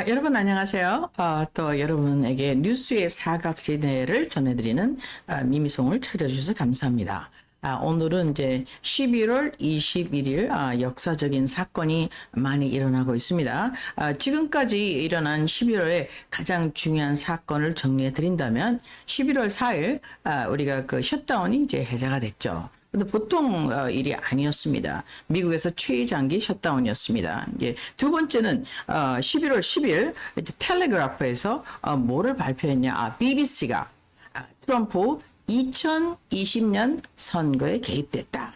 여러분 안녕하세요. 또 여러분에게 뉴스의 사각지대를 전해드리는 미미송을 찾아주셔서 감사합니다. 오늘은 이제 11월 21일 역사적인 사건이 많이 일어나고 있습니다. 지금까지 일어난 11월의 가장 중요한 사건을 정리해 드린다면 11월 4일 우리가 그 셧다운이 이제 해제가 됐죠. 근데 보통 일이 아니었습니다. 미국에서 최장기 셧다운이었습니다. 이제 두 번째는 11월 10일 이제 텔레그래프에서 뭐를 발표했냐? BBC가 트럼프 2020년 선거에 개입됐다.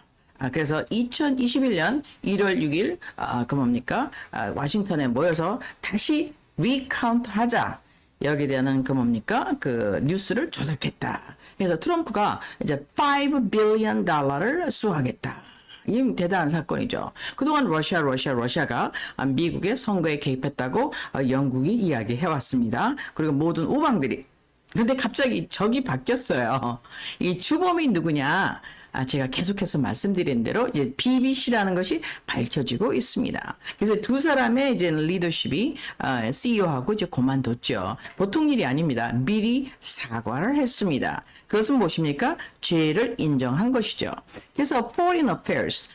그래서 2021년 1월 6일 그 뭡니까? 워싱턴에 모여서 다시 리카운트 하자. 여기에 대한 그 뭡니까? 그 뉴스를 조작했다. 그래서 트럼프가 이제 5 빌리언 달러를 수하겠다. 이 대단한 사건이죠. 그동안 러시아가 미국의 선거에 개입했다고 영국이 이야기해왔습니다. 그리고 모든 우방들이. 근데 갑자기 적이 바뀌었어요. 이 주범이 누구냐? 제가 계속해서 말씀드린 대로 이제 BBC라는 것이 밝혀지고 있습니다. 그래서 두 사람의 이제 리더십이 CEO하고 이제 그만뒀죠. 보통 일이 아닙니다. 미리 사과를 했습니다. 그것은 무엇입니까? 죄를 인정한 것이죠. 그래서 Foreign Affairs,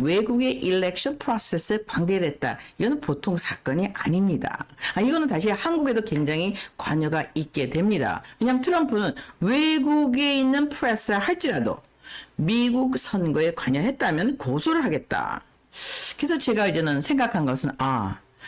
외국의 일렉션 프로세스에 관계됐다. 이건 보통 사건이 아닙니다. 이거는 다시 한국에도 굉장히 관여가 있게 됩니다. 왜냐하면 트럼프는 외국에 있는 프레스라 할지라도 미국 선거에 관여했다면 고소를 하겠다. 그래서 제가 이제는 생각한 것은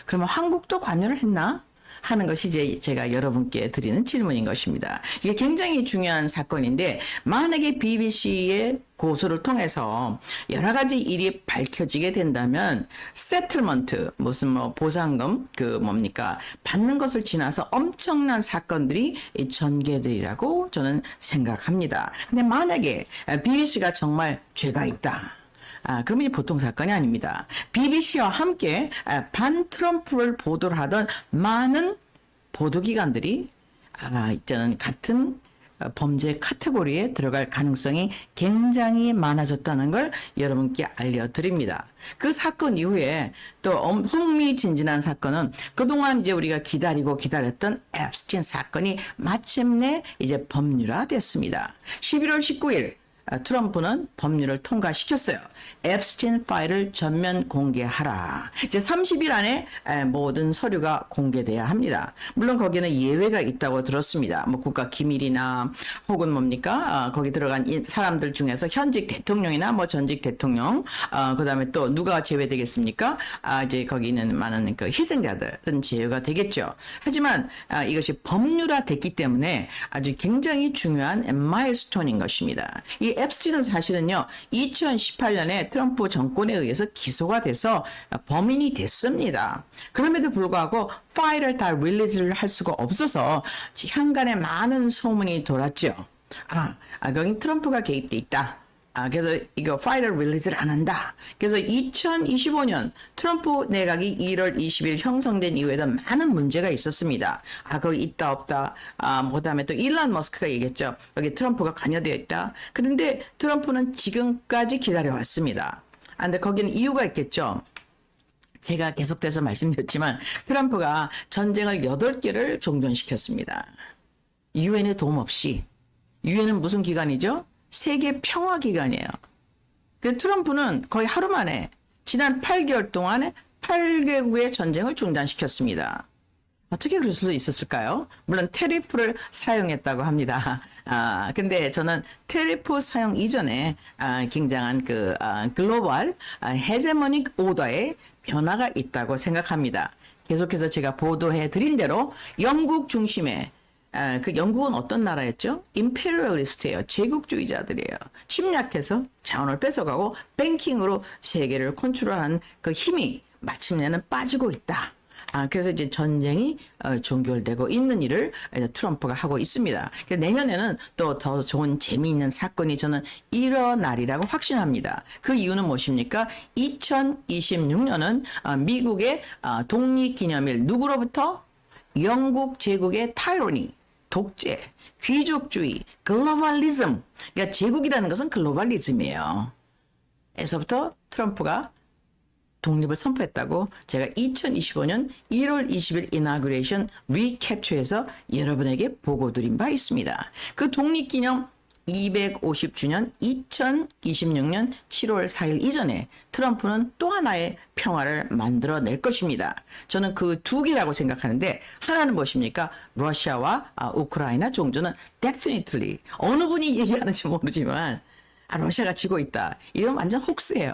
그러면 한국도 관여를 했나? 하는 것이 이제 제가 여러분께 드리는 질문인 것입니다. 이게 굉장히 중요한 사건인데 만약에 BBC의 고소를 통해서 여러 가지 일이 밝혀지게 된다면 세틀먼트 무슨 뭐 보상금 그 뭡니까 받는 것을 지나서 엄청난 사건들이 전개되리라고 저는 생각합니다. 근데 만약에 BBC가 정말 죄가 있다. 그러면 보통 사건이 아닙니다. BBC와 함께 반 트럼프를 보도를 하던 많은 보도기관들이 이제는 같은 범죄 카테고리에 들어갈 가능성이 굉장히 많아졌다는 걸 여러분께 알려드립니다. 그 사건 이후에 또 흥미진진한 사건은 그동안 이제 우리가 기다렸던 앱스틴 사건이 마침내 이제 법률화됐습니다. 11월 19일 트럼프는 법률을 통과시켰어요. 앱스틴 파일을 전면 공개하라. 이제 30일 안에 모든 서류가 공개돼야 합니다. 물론 거기는 예외가 있다고 들었습니다. 뭐 국가 기밀이나 혹은 뭡니까? 거기 들어간 사람들 중에서 현직 대통령이나 뭐 전직 대통령, 그다음에 또 누가 제외되겠습니까? 이제 거기 있는 많은 그 희생자들은 제외가 되겠죠. 하지만 이것이 법률화됐기 때문에 아주 굉장히 중요한 마일스톤인 것입니다. 이 앱스틴은 사실은요 2018년에 트럼프 정권에 의해서 기소가 돼서 범인이 됐습니다. 그럼에도 불구하고 파일을 다 릴리즈를 할 수가 없어서 현간에 많은 소문이 돌았죠. 거기 트럼프가 개입돼 있다. 그래서 이거 파일을 릴리즈를 안 한다. 그래서 2025년 트럼프 내각이 1월 20일 형성된 이후에도 많은 문제가 있었습니다. 거기 있다 없다. 그다음에 또 일론 머스크가 얘기했죠. 여기 트럼프가 관여되어 있다. 그런데 트럼프는 지금까지 기다려왔습니다. 근데 거기는 이유가 있겠죠. 제가 계속돼서 말씀드렸지만 트럼프가 전쟁을 8개를 종전시켰습니다. 유엔의 도움 없이. 유엔은 무슨 기관이죠? 세계 평화 기관이에요. 그 트럼프는 거의 하루 만에 지난 8개월 동안에 8개국의 전쟁을 중단시켰습니다. 어떻게 그럴 수 있었을까요? 물론 테리프를 사용했다고 합니다. 근데 저는 테리프 사용 이전에 굉장한 그 글로벌 헤제모닉 오더의 변화가 있다고 생각합니다. 계속해서 제가 보도해 드린 대로 영국 중심의 그 영국은 어떤 나라였죠? 임페리얼리스트예요. 제국주의자들이에요. 침략해서 자원을 뺏어가고 뱅킹으로 세계를 컨트롤하는 그 힘이 마침내는 빠지고 있다. 그래서 이제 전쟁이 종결되고 있는 일을 트럼프가 하고 있습니다. 내년에는 또 더 좋은 재미있는 사건이 저는 일어나리라고 확신합니다. 그 이유는 무엇입니까? 2026년은 미국의 독립기념일 누구로부터? 영국 제국의 타이러니, 독재, 귀족주의, 글로벌리즘. 그러니까 제국이라는 것은 글로벌리즘이에요. 에서부터 트럼프가 독립을 선포했다고 제가 2025년 1월 20일 이나그레이션 리캡처에서 여러분에게 보고드린 바 있습니다. 그 독립기념 250주년 2026년 7월 4일 이전에 트럼프는 또 하나의 평화를 만들어낼 것입니다. 저는 그 두 개라고 생각하는데 하나는 무엇입니까? 러시아와 우크라이나 종전은 definitely 어느 분이 얘기하는지 모르지만 러시아가 지고 있다. 이건 완전 혹스예요.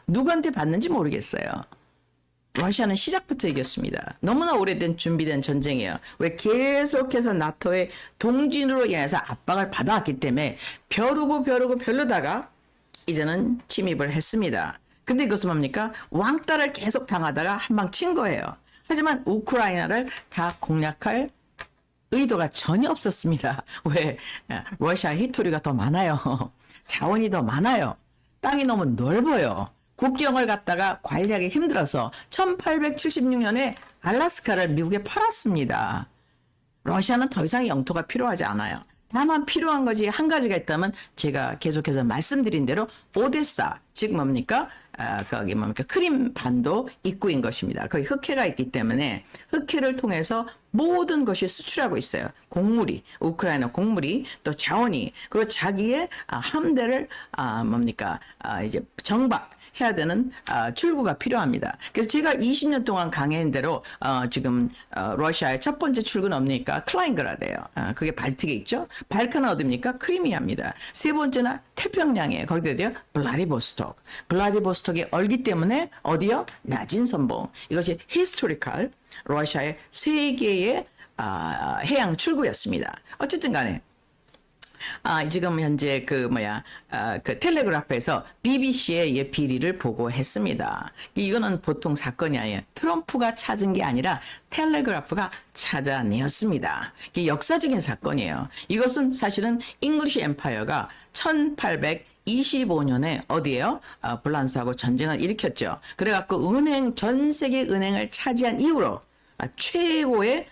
누구한테 받는지 모르겠어요. 러시아는 시작부터 이겼습니다. 너무나 오래된 준비된 전쟁이에요. 왜 계속해서 나토의 동진으로 인해서 압박을 받아왔기 때문에 벼르다가 이제는 침입을 했습니다. 근데 이것은 뭡니까? 왕따를 계속 당하다가 한 방 친 거예요. 하지만 우크라이나를 다 공략할 의도가 전혀 없었습니다. 왜? 러시아 히스토리가 더 많아요. 자원이 더 많아요. 땅이 너무 넓어요. 국경을 갖다가 관리하기 힘들어서 1876년에 알라스카를 미국에 팔았습니다. 러시아는 더 이상 영토가 필요하지 않아요. 다만 필요한 것이 한 가지가 있다면 제가 계속해서 말씀드린 대로 오데사, 즉 뭡니까? 거기 뭡니까? 크림 반도 입구인 것입니다. 거기 흑해가 있기 때문에 흑해를 통해서 모든 것이 수출하고 있어요. 곡물이, 우크라이나 곡물이, 또 자원이, 그리고 자기의 함대를 이제 정박해야 되는 출구가 필요합니다. 그래서 제가 20년 동안 강해한 대로 지금 러시아의 첫 번째 출구는 뭡니까? 클라인그라드예요. 그게 발틱에 있죠. 발칸은 어디입니까? 크리미아입니다. 세 번째는 태평양이에요. 거기도 어디요? 블라디보스톡. 블라디보스톡이 얼기 때문에 어디요? 낮은 선봉. 이것이 히스토리컬 러시아의 세 개의 해양 출구였습니다. 어쨌든 간에 지금 현재 그 텔레그래프에서 BBC의 비리를 보고했습니다. 이거는 보통 사건이 아니에요. 트럼프가 찾은 게 아니라 텔레그래프가 찾아내었습니다. 이게 역사적인 사건이에요. 이것은 사실은 잉글리시 엠파이어가 1825년에 어디에요? 불란스하고 전쟁을 일으켰죠. 그래갖고 전 세계 은행을 차지한 이후로 최고의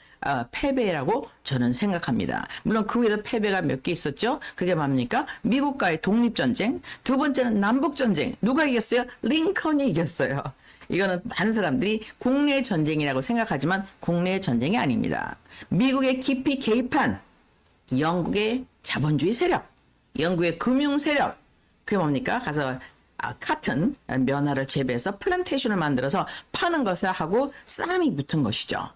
패배라고 저는 생각합니다. 물론 그 외에도 패배가 몇 개 있었죠. 그게 뭡니까? 미국과의 독립전쟁, 두 번째는 남북전쟁. 누가 이겼어요? 링컨이 이겼어요. 이거는 많은 사람들이 국내 전쟁이라고 생각하지만 국내 전쟁이 아닙니다. 미국의 깊이 개입한 영국의 자본주의 세력, 영국의 금융 세력, 그게 뭡니까? 가서 카튼, 면화를 재배해서 플랜테이션을 만들어서 파는 것을 하고 싸움이 붙은 것이죠.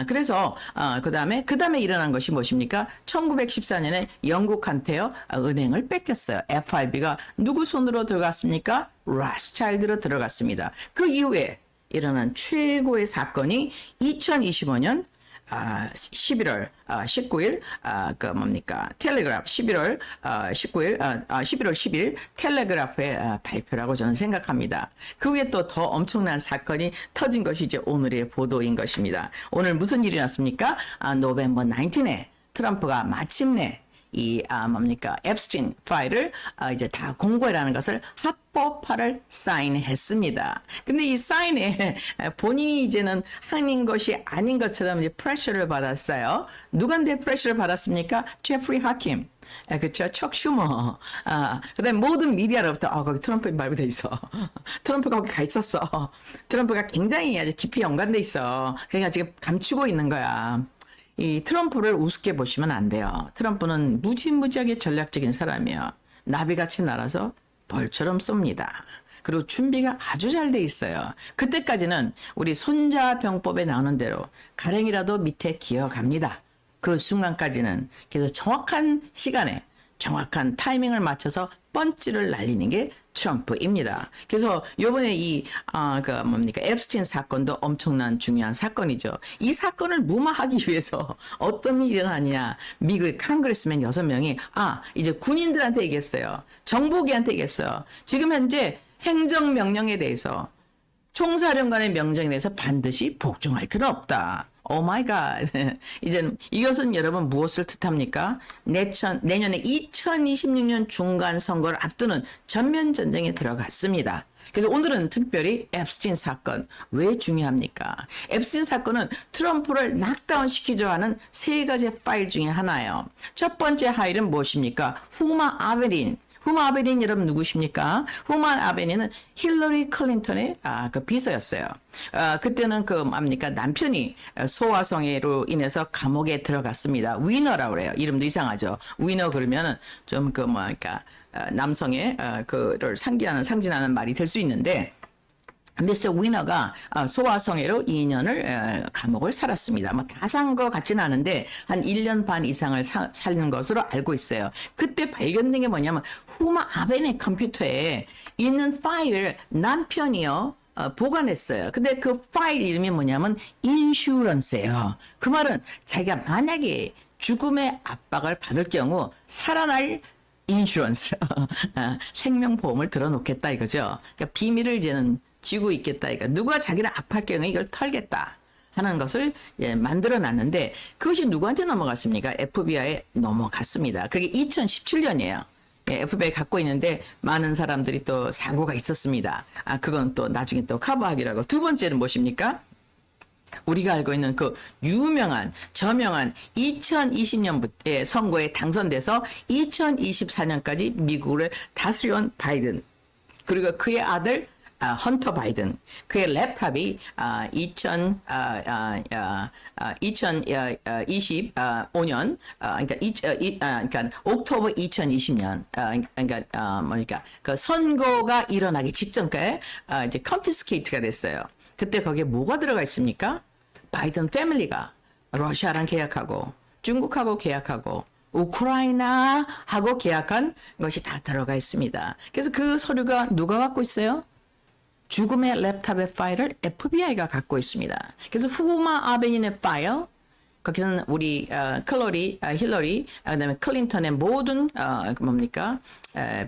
그래서 그 다음에 일어난 것이 무엇입니까? 1914년에 영국한테요 은행을 뺏겼어요. FRB가 누구 손으로 들어갔습니까? 로스차일드로 들어갔습니다. 그 이후에 일어난 최고의 사건이 2025년 11월 19일 텔레그래프 11월 19일 11월 10일 텔레그래프의 발표라고 저는 생각합니다. 그 후에 또 더 엄청난 사건이 터진 것이 이제 오늘의 보도인 것입니다. 오늘 무슨 일이 났습니까? 노벰버 19에 트럼프가 마침내 앱스틴 파일을 이제 다 공고해라는 것을 합법화를 사인했습니다. 근데 이 사인에 본인이 이제는 한인 것이 아닌 것처럼 이제 프레셔를 받았어요. 누구한테 프레셔를 받았습니까? 제프리 하킴. 그쵸? 척 슈머. 그 다음에 모든 미디어로부터, 거기 트럼프 말고 돼 있어. 트럼프가 거기 가 있었어. 트럼프가 굉장히 아주 깊이 연관돼 있어. 그러니까 지금 감추고 있는 거야. 이 트럼프를 우습게 보시면 안 돼요. 트럼프는 무지무지하게 전략적인 사람이에요. 나비같이 날아서 벌처럼 쏩니다. 그리고 준비가 아주 잘 돼 있어요. 그때까지는 우리 손자병법에 나오는 대로 가랭이라도 밑에 기어갑니다. 그 순간까지는. 그래서 정확한 시간에 정확한 타이밍을 맞춰서 펀치를 날리는 게 트럼프입니다. 그래서 요번에 앱스틴 사건도 엄청난 중요한 사건이죠. 이 사건을 무마하기 위해서 어떤 일이 일어나냐. 미국의 컨그레스맨 6명이 이제 군인들한테 얘기했어요. 정보기한테 얘기했어요. 지금 현재 행정명령에 대해서 총사령관의 명령에 대해서 반드시 복종할 필요 없다. 오 마이 갓. 이것은 여러분 무엇을 뜻합니까? 내년에 2026년 중간 선거를 앞두는 전면 전쟁에 들어갔습니다. 그래서 오늘은 특별히 앱스틴 사건 왜 중요합니까? 앱스틴 사건은 트럼프를 낙다운 시키려 하는 세 가지 파일 중에 하나예요. 첫 번째 파일은 무엇입니까? 후마 아베린. 후마 아베닌 여러분 누구십니까? 후마 아베닌은 힐러리 클린턴의 그 비서였어요. 그때는 그 뭡니까 남편이 소아성애로 인해서 감옥에 들어갔습니다. 위너라고 그래요. 이름도 이상하죠. 위너 그러면은 좀 그 뭐랄까 남성의 그를 상징하는 말이 될 수 있는데. 미스터 위너가 소아성애로 2년을 감옥을 살았습니다. 뭐 다 산 것 같지는 않은데 한 1년 반 이상을 살는 것으로 알고 있어요. 그때 발견된 게 뭐냐면 후마 아벤의 컴퓨터에 있는 파일을 남편이요. 보관했어요. 근데 그 파일 이름이 뭐냐면 인슈런스예요. 그 말은 자기가 만약에 죽음의 압박을 받을 경우 살아날 인슈런스, 생명보험을 들어놓겠다 이거죠. 그러니까 비밀을 이제는 쥐고 있겠다. 그러니까 누가 자기를 아파할 경우에 이걸 털겠다 하는 것을 만들어 놨는데 그것이 누구한테 넘어갔습니까? FBI에 넘어갔습니다. 그게 2017년이에요. FBI 갖고 있는데 많은 사람들이 또 사고가 있었습니다. 그건 또 나중에 또 커버하기로 하고 두 번째는 무엇입니까? 우리가 알고 있는 그 유명한 저명한 2020년부터 선거에 당선돼서 2024년까지 미국을 다스려온 바이든 그리고 그의 아들 헌터 바이든 그의 랩탑이 2025년 그러니까 옥토버 2020년 그러니까 그 선거가 일어나기 직전까지 이제 컨피스케이트가 됐어요. 그때 거기에 뭐가 들어가 있습니까? 바이든 패밀리가 러시아랑 계약하고 중국하고 계약하고 우크라이나하고 계약한 것이 다 들어가 있습니다. 그래서 그 서류가 누가 갖고 있어요? 죽음의 랩탑의 파일을 FBI가 갖고 있습니다. 그래서 후마 아베닌의 파일, 거기는 우리 힐러리, 그다음에 클린턴의 모든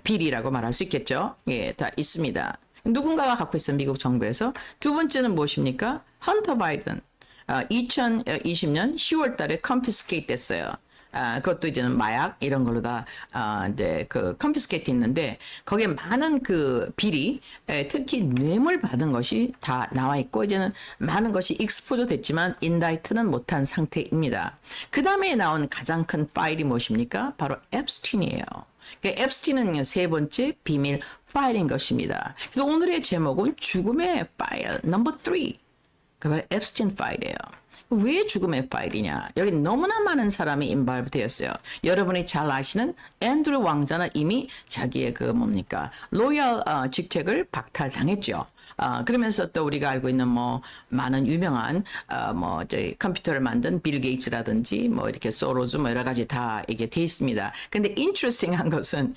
비리라고 말할 수 있겠죠. 예, 다 있습니다. 누군가가 갖고 있어요. 미국 정부에서. 두 번째는 무엇입니까? 헌터 바이든. 2020년 10월 달에 confiscate 됐어요. 그것도 이제는 마약 이런 걸로 다 이제 그 confiscate 있는데 거기에 많은 그 비리, 특히 뇌물 받은 것이 다 나와 있고 이제는 많은 것이 익스포저 됐지만 인다이트는 못한 상태입니다. 그 다음에 나온 가장 큰 파일이 무엇입니까? 바로 앱스틴이에요. 앱스틴은 세 번째 비밀 파일인 것입니다. 그래서 오늘의 제목은 죽음의 파일 넘버 3. 그 바로 앱스틴 파일이에요. 왜 죽음의 파일이냐? 여기 너무나 많은 사람이 인발브 되었어요. 여러분이 잘 아시는 앤드루 왕자는 이미 자기의 그 로열 직책을 박탈당했죠. 그러면서 또 우리가 알고 있는 많은 유명한 저희 컴퓨터를 만든 빌 게이츠라든지 이렇게 소로즈 여러 가지 다 이게 돼 있습니다. 근데 인트레스팅한 것은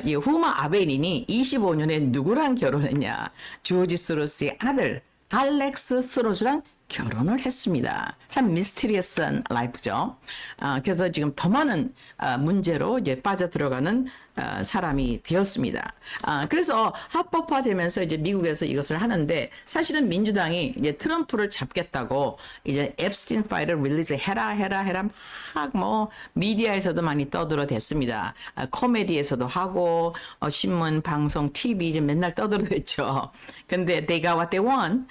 이 후마 아베닌이 25년에 누구랑 결혼했냐? 조지 소로스의 아들 알렉스 소로스랑 결혼을 했습니다. 참 미스테리어스한 라이프죠. 그래서 지금 더 많은 문제로 이제 빠져들어가는 사람이 되었습니다. 그래서 합법화되면서 이제 미국에서 이것을 하는데 사실은 민주당이 이제 트럼프를 잡겠다고 이제 앱스틴 파일을 릴리즈 해라 막 미디어에서도 많이 떠들어댔습니다. 코미디에서도 하고 신문, 방송, TV 이제 맨날 떠들어댔죠. 근데 they got what they want.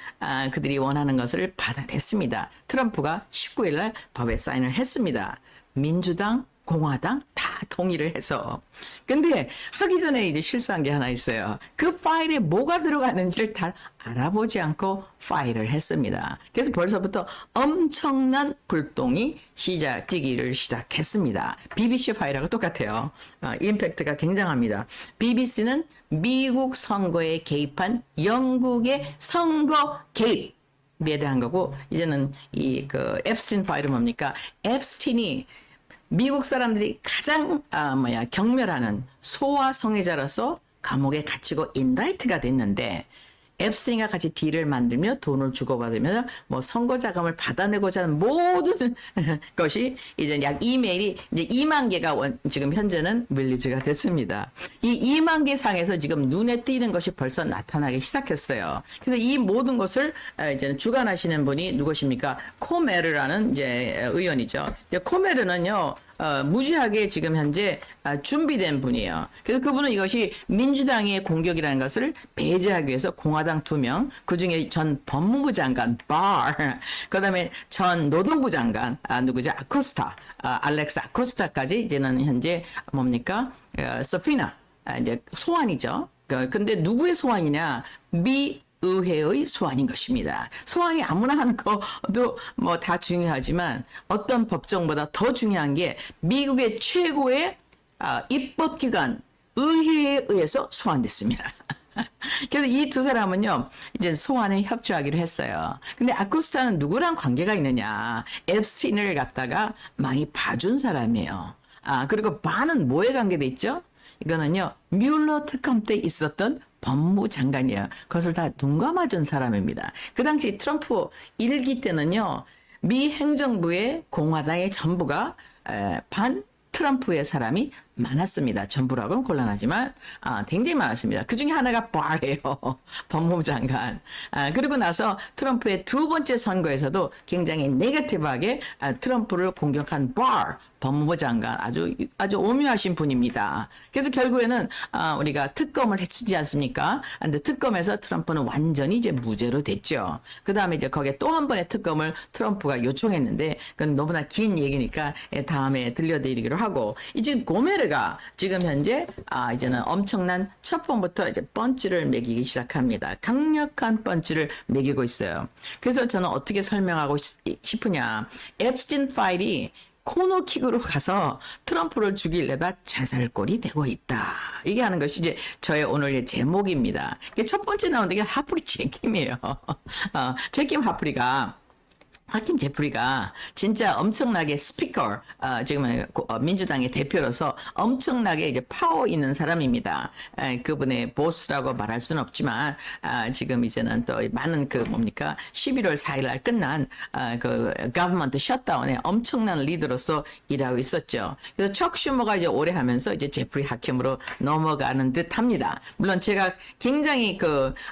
그들이 원하는 것을 받아냈습니다. 트럼프가 19일 날 법에 사인을 했습니다. 민주당, 공화당 다 동의를 해서. 근데 하기 전에 이제 실수한 게 하나 있어요. 그 파일에 뭐가 들어가는지를 다 알아보지 않고 파일을 했습니다. 그래서 벌써부터 엄청난 불똥이 뛰기를 시작했습니다. BBC 파일하고 똑같아요. 임팩트가 굉장합니다. BBC는 미국 선거에 개입한 영국의 선거 개입에 대한 거고, 이제는 그 앱스틴 파일은 뭡니까? 앱스틴이 미국 사람들이 가장 경멸하는 소아 성애자로서 감옥에 gat히고 인다이트가 됐는데 앱스틴과 같이 딜을 만들며 돈을 주고받으며 선거 자금을 받아내고자 하는 모든 것이 이제 약 이메일이 이제 2만 개가 지금 현재는 릴리즈가 됐습니다. 이 2만 개 상에서 지금 눈에 띄는 것이 벌써 나타나기 시작했어요. 그래서 이 모든 것을 이제 주관하시는 분이 누구십니까? 코메르라는 이제 의원이죠. 코메르는요. 무지하게 지금 현재 준비된 분이에요. 그래서 그분은 이것이 민주당의 공격이라는 것을 배제하기 위해서 공화당 2명, 그중에 전 법무부 장관 그 다음에 전 노동부 장관 누구죠? 알렉스 아코스타까지 이제는 현재 뭡니까? 서피나 이제 소환이죠. 근데 누구의 소환이냐? 미 의회의 소환인 것입니다. 소환이 아무나 하는 것도 뭐 다 중요하지만 어떤 법정보다 더 중요한 게 미국의 최고의 입법기관 의회에 의해서 소환됐습니다. 그래서 이 두 사람은요, 이제 소환에 협조하기로 했어요. 근데 아쿠스타는 누구랑 관계가 있느냐? 앱스틴을 갖다가 많이 봐준 사람이에요. 그리고 바는 뭐에 관계돼 있죠? 이거는요, 뮬러 특검 때 있었던 법무장관이에요. 그것을 다 눈 감아준 사람입니다. 그 당시 트럼프 1기 때는요, 미 행정부의 공화당의 전부가 반 트럼프의 사람이 많았습니다. 전부라고는 곤란하지만 굉장히 많았습니다. 그 중에 하나가 바예요. 법무부 장관. 그리고 나서 트럼프의 두 번째 선거에서도 굉장히 네거티브하게 트럼프를 공격한 바 법무부 장관 아주 오묘하신 분입니다. 그래서 결국에는 우리가 특검을 했지 않습니까? 근데 특검에서 트럼프는 완전히 이제 무죄로 됐죠. 그 다음에 이제 거기에 또 한 번의 특검을 트럼프가 요청했는데 그건 너무나 긴 얘기니까 다음에 들려드리기로 하고 이제 고메르가 지금 현재 이제는 엄청난 첫 번부터 이제 펀치를 매기기 시작합니다. 강력한 펀치를 매기고 있어요. 그래서 저는 어떻게 설명하고 싶으냐? 앱스틴 파일이 코너킥으로 가서 트럼프를 죽이려다 자살골이 되고 있다. 이게 하는 것이 이제 저의 오늘의 제목입니다. 첫 번째 나오는 게 하프리 제킴이에요. 제킴 하프리가 하킴 제프리가 진짜 엄청나게 스피커, 지금 민주당의 대표로서 엄청나게 이제 파워 있는 사람입니다. 그분의 보스라고 말할 수는 없지만, 지금 이제는 또 많은 11월 4일 날 끝난, government 셧다운에 엄청난 리더로서 일하고 있었죠. 그래서 척 슈머가 이제 오래 하면서 이제 제프리 하킴으로 넘어가는 듯 합니다. 물론 제가 굉장히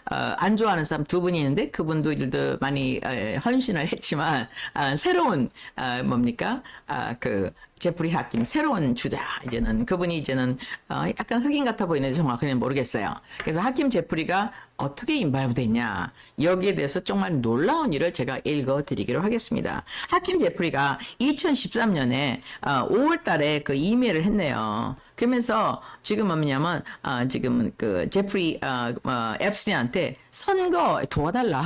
안 좋아하는 사람 두 분이 있는데 그분도 일도 많이 헌신을 했지만, 새로운 제프리 하킴 새로운 주자 이제는 그분이 이제는 약간 흑인 같아 보이는데 정확히는 모르겠어요. 그래서 하킴 제프리가 어떻게 인발부됐냐 여기에 대해서 정말 놀라운 일을 제가 읽어드리기로 하겠습니다. 하킴 제프리가 2013년에 5월달에 그 이메일을 했네요. 그러면서 지금 뭐냐면 지금 제프리 앱스틴한테 선거 도와달라.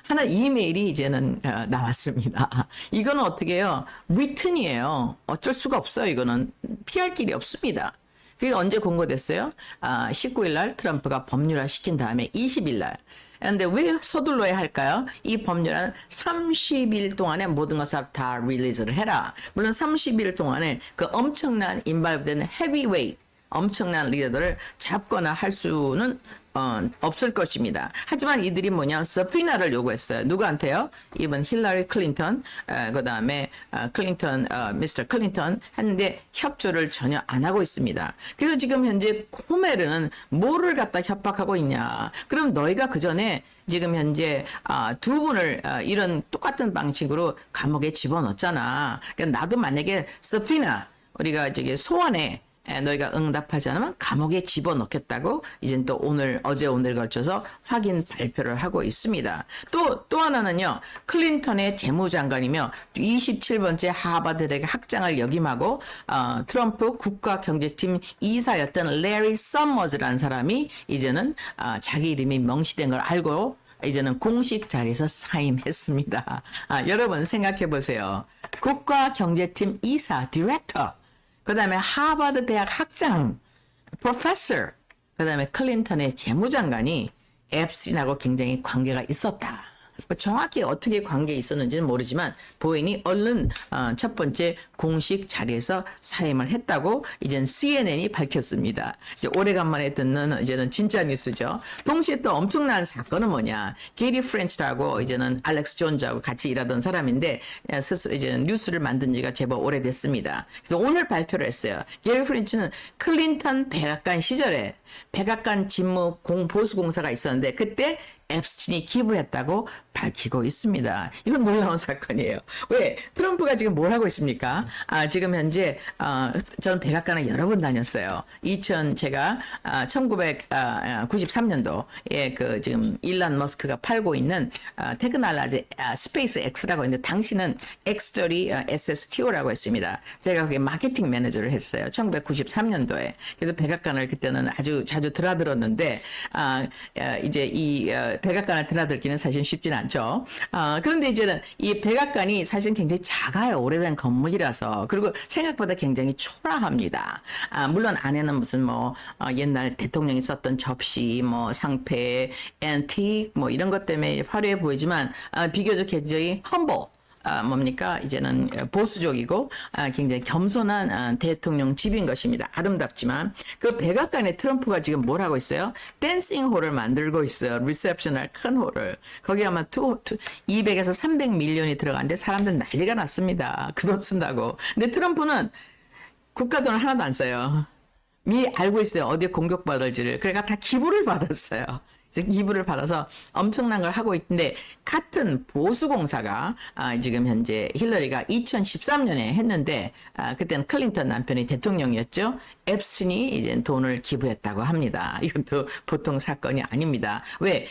하나 이메일이 이제는 나왔습니다. 이거는 어떻게 해요? 리튼이에요. 어쩔 수가 없어요. 이거는 피할 길이 없습니다. 그게 언제 공고됐어요? 19일 날 트럼프가 법률화 시킨 다음에 20일 날. 그런데 왜 서둘러야 할까요? 이 법률은 30일 동안에 모든 것을 다 릴리즈를 해라. 물론 30일 동안에 그 엄청난 인발된 헤비웨이트 엄청난 리더들을 잡거나 할 수는 없을 것입니다. 하지만 이들이 서피나를 요구했어요. 누구한테요? 이번 힐러리 클린턴, 그 다음에 미스터 클린턴 했는데 협조를 전혀 안 하고 있습니다. 그래서 지금 현재 코메르는 뭐를 갖다 협박하고 있냐? 그럼 너희가 그 전에 지금 현재 두 분을 이런 똑같은 방식으로 감옥에 집어넣었잖아. 그러니까 나도 만약에 서피나 우리가 소환에 너희가 응답하지 않으면 감옥에 집어넣겠다고 이젠 또 어제 오늘 걸쳐서 확인 발표를 하고 있습니다. 또 하나는요. 클린턴의 재무장관이며 27번째 하버드 대학 학장을 역임하고 트럼프 국가경제팀 이사였던 레리 서머즈라는 사람이 이제는 자기 이름이 명시된 걸 알고 이제는 공식 자리에서 사임했습니다. 여러분 생각해 보세요. 국가경제팀 이사, 디렉터 그 다음에 하버드 대학 학장, professor, 그 다음에 클린턴의 재무장관이 앱스틴하고 굉장히 관계가 있었다. 정확히 어떻게 관계가 있었는지는 모르지만 보이니 얼른 첫 번째 공식 자리에서 사임을 했다고 이젠 CNN이 밝혔습니다. 이제 오래간만에 듣는 이제는 진짜 뉴스죠. 동시에 또 엄청난 사건은 뭐냐? 게리 프렌치라고 이제는 알렉스 존즈하고 같이 일하던 사람인데 스스로 이제 뉴스를 만든 지가 제법 오래됐습니다. 그래서 오늘 발표를 했어요. 게리 프렌치는 클린턴 백악관 시절에 백악관 직무 보수공사가 있었는데 그때 앱스틴이 기부했다고 밝히고 있습니다. 이건 놀라운 사건이에요. 왜? 트럼프가 지금 뭘 하고 있습니까? 지금 현재 저는 백악관을 여러 번 다녔어요. 제가 1993년도에 그 지금 일론 머스크가 팔고 있는 테크놀로지 스페이스 X라고 있는데 당시는 X30 SSTO라고 했습니다. 제가 거기에 마케팅 매니저를 했어요. 1993년도에. 그래서 백악관을 그때는 아주 자주 드나들었는데 이제 이 백악관을 드나들기는 사실 쉽지는 않죠. 그런데 이제는 이 백악관이 사실 굉장히 작아요. 오래된 건물이라서. 그리고 생각보다 굉장히 초라합니다. 물론 안에는 무슨 뭐 옛날 대통령이 썼던 접시, 뭐 상패, 앤틱 뭐 이런 것 때문에 화려해 보이지만 비교적 굉장히 험보. 뭡니까? 이제는 보수적이고 굉장히 겸손한 대통령 집인 것입니다. 아름답지만 그 백악관에 트럼프가 지금 뭘 하고 있어요? 댄싱 홀을 만들고 있어요. 리셉션할 큰 홀을. 거기 아마 200에서 300 밀리언이 들어갔는데 사람들 난리가 났습니다. 그 돈 쓴다고. 근데 트럼프는 국가 돈을 하나도 안 써요. 미리 알고 있어요. 어디에 공격받을지를. 그러니까 다 기부를 받았어요. 기부를 받아서 엄청난 걸 하고 있는데 같은 보수공사가 지금 현재 힐러리가 2013년에 했는데 그때는 클린턴 남편이 대통령이었죠. 앱스틴이 이제 돈을 기부했다고 합니다. 이것도 보통 사건이 아닙니다. 왜?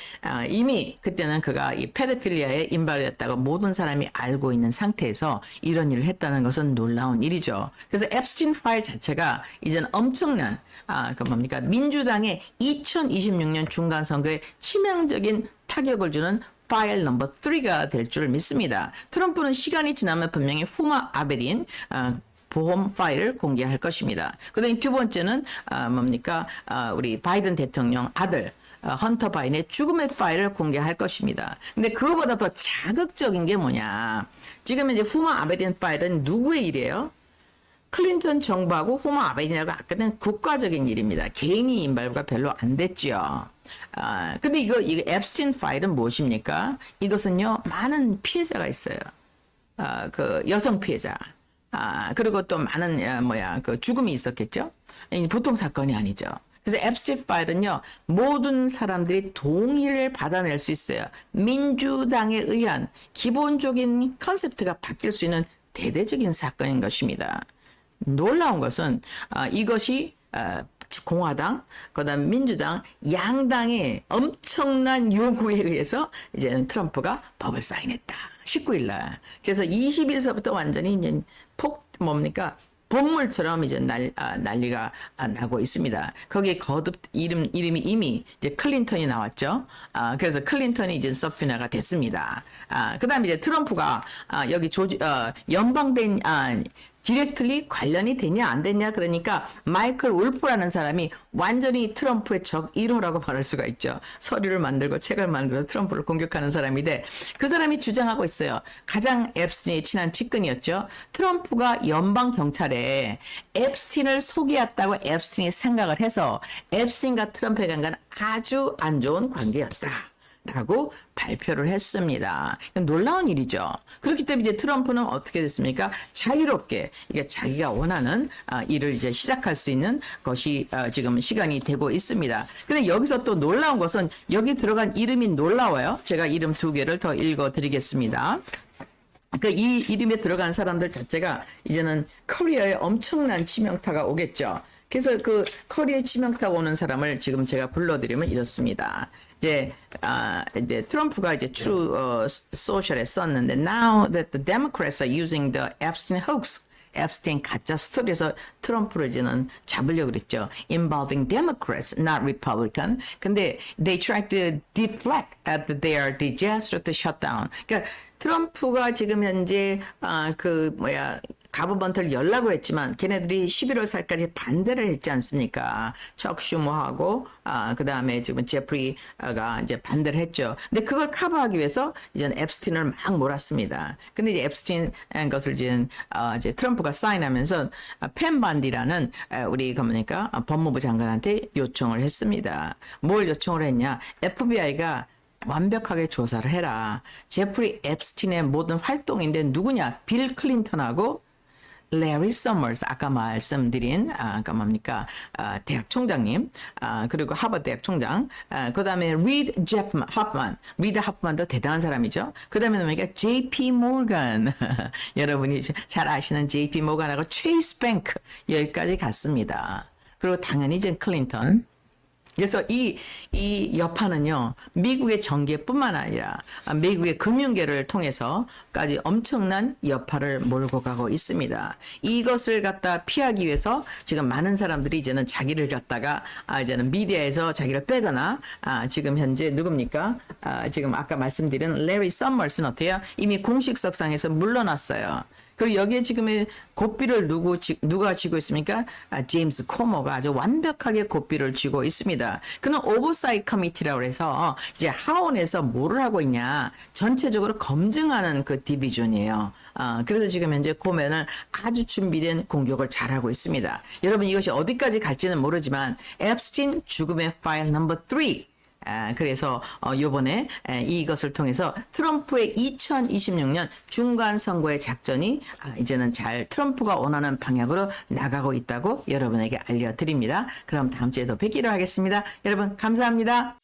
이미 그때는 그가 이 페도필리아에 인발이었다고 모든 사람이 알고 있는 상태에서 이런 일을 했다는 것은 놀라운 일이죠. 그래서 앱스틴 파일 자체가 이제는 엄청난 그 뭡니까? 민주당의 2026년 중간선거에 치명적인 타격을 주는 파일 넘버 3가 될 줄 믿습니다. 트럼프는 시간이 지나면 분명히 후마 아베딘 보험 파일을 공개할 것입니다. 그다음에 두 번째는 뭡니까? 우리 바이든 대통령 아들 헌터 바이든의 죽음의 파일을 공개할 것입니다. 근데 그거보다 더 자극적인 게 뭐냐? 지금 이제 후마 아베딘 파일은 누구의 일이에요? 클린턴 정부하고 후마 아베딘이라고 아까는 국가적인 일입니다. 개인이 인발부가 별로 안 됐죠. 근데 이거 앱스틴 파일은 무엇입니까? 이것은요, 많은 피해자가 있어요. 그 여성 피해자. 그리고 또 많은, 그 죽음이 있었겠죠? 보통 사건이 아니죠. 그래서 앱스틴 파일은요, 모든 사람들이 동의를 받아낼 수 있어요. 민주당에 의한 기본적인 컨셉트가 바뀔 수 있는 대대적인 사건인 것입니다. 놀라운 것은 이것이 공화당, 그다음 민주당 양당의 엄청난 요구에 의해서 이제는 트럼프가 법을 사인했다. 19일 날. 그래서 20일서부터 완전히 이제 본물처럼 이제 난리가 나고 있습니다. 거기에 거듭 이름이 이미 이제 클린턴이 나왔죠. 그래서 클린턴이 이제 서피나가 됐습니다. 그다음에 이제 트럼프가 여기 연방된 디렉틀리 관련이 되냐 안 되냐 그러니까 마이클 울프라는 사람이 완전히 트럼프의 적 1호라고 말할 수가 있죠. 서류를 만들고 책을 만들어서 트럼프를 공격하는 사람인데 그 사람이 주장하고 있어요. 가장 앱스틴이 친한 측근이었죠. 트럼프가 연방 경찰에 앱스틴을 속이었다고 앱스틴이 생각을 해서 앱스틴과 트럼프의 관계는 아주 안 좋은 관계였다. 라고 발표를 했습니다. 놀라운 일이죠. 그렇기 때문에 이제 트럼프는 어떻게 됐습니까? 자유롭게 이게 자기가 원하는 일을 이제 시작할 수 있는 것이 지금 시간이 되고 있습니다. 근데 여기서 또 놀라운 것은 여기 들어간 이름이 놀라워요. 제가 이름 2개를 더 읽어드리겠습니다. 이 이름에 들어간 사람들 자체가 이제는 커리어에 엄청난 치명타가 오겠죠. 그래서 그 커리어에 치명타가 오는 사람을 지금 제가 불러드리면 이렇습니다. 이제 트럼프가 이제 True Social에 썼는데 now that the Democrats are using the Epstein hoax, 앱스틴 가짜 스토리에서 트럼프를 이제는 잡으려고 그랬죠. Involving Democrats, not Republican. 근데 they tried to deflect at their disaster to shut down. 그러니까 트럼프가 지금 현재 가버번트를 연락을 했지만 걔네들이 11월 살까지 반대를 했지 않습니까? 척 슈머하고 그 다음에 지금 제프리가 이제 반대를 했죠. 근데 그걸 커버하기 위해서 이제는 앱스틴을 막 몰았습니다. 근데 이제 앱스틴 것을 이제 트럼프가 사인하면서 펜 반디라는 우리 법무부 장관한테 요청을 했습니다. 뭘 요청을 했냐? FBI가 완벽하게 조사를 해라. 제프리 앱스틴의 모든 활동인데 누구냐? 빌 클린턴하고 Larry Summers, 아까 말씀드린 아까 뭡니까 대학 총장님, 그리고 하버드 대학 총장, 그다음에 리드 제프만, 하프만, 리드 하프만도 대단한 사람이죠. 그다음에 뭡니까 JP 모건, 여러분이 잘 아시는 JP 모건하고 체이스 뱅크 여기까지 갔습니다. 그리고 당연히 이제 클린턴. 그래서 이 여파는요, 미국의 정계뿐만 아니라 미국의 금융계를 통해서까지 엄청난 여파를 몰고 가고 있습니다. 이것을 갖다 피하기 위해서 지금 많은 사람들이 이제는 자기를 갖다가 이제는 미디어에서 자기를 빼거나 지금 현재 누굽니까? 지금 아까 말씀드린 레리 썸머스는 어때요? 이미 공식 석상에서 물러났어요. 그리고 여기에 지금의 고삐를 누가 쥐고 있습니까? 제임스 코머가 아주 완벽하게 고삐를 쥐고 있습니다. 그는 오버사이트 커미티라고 해서 이제 하원에서 뭐를 하고 있냐 전체적으로 검증하는 그 디비전이에요. 그래서 지금 현재 코멘을 아주 준비된 공격을 잘하고 있습니다. 여러분 이것이 어디까지 갈지는 모르지만 앱스틴 죽음의 파일 넘버 3 그래서 요번에 이것을 통해서 트럼프의 2026년 중간 선거의 작전이 이제는 잘 트럼프가 원하는 방향으로 나가고 있다고 여러분에게 알려드립니다. 그럼 다음 주에도 뵙기로 하겠습니다. 여러분 감사합니다.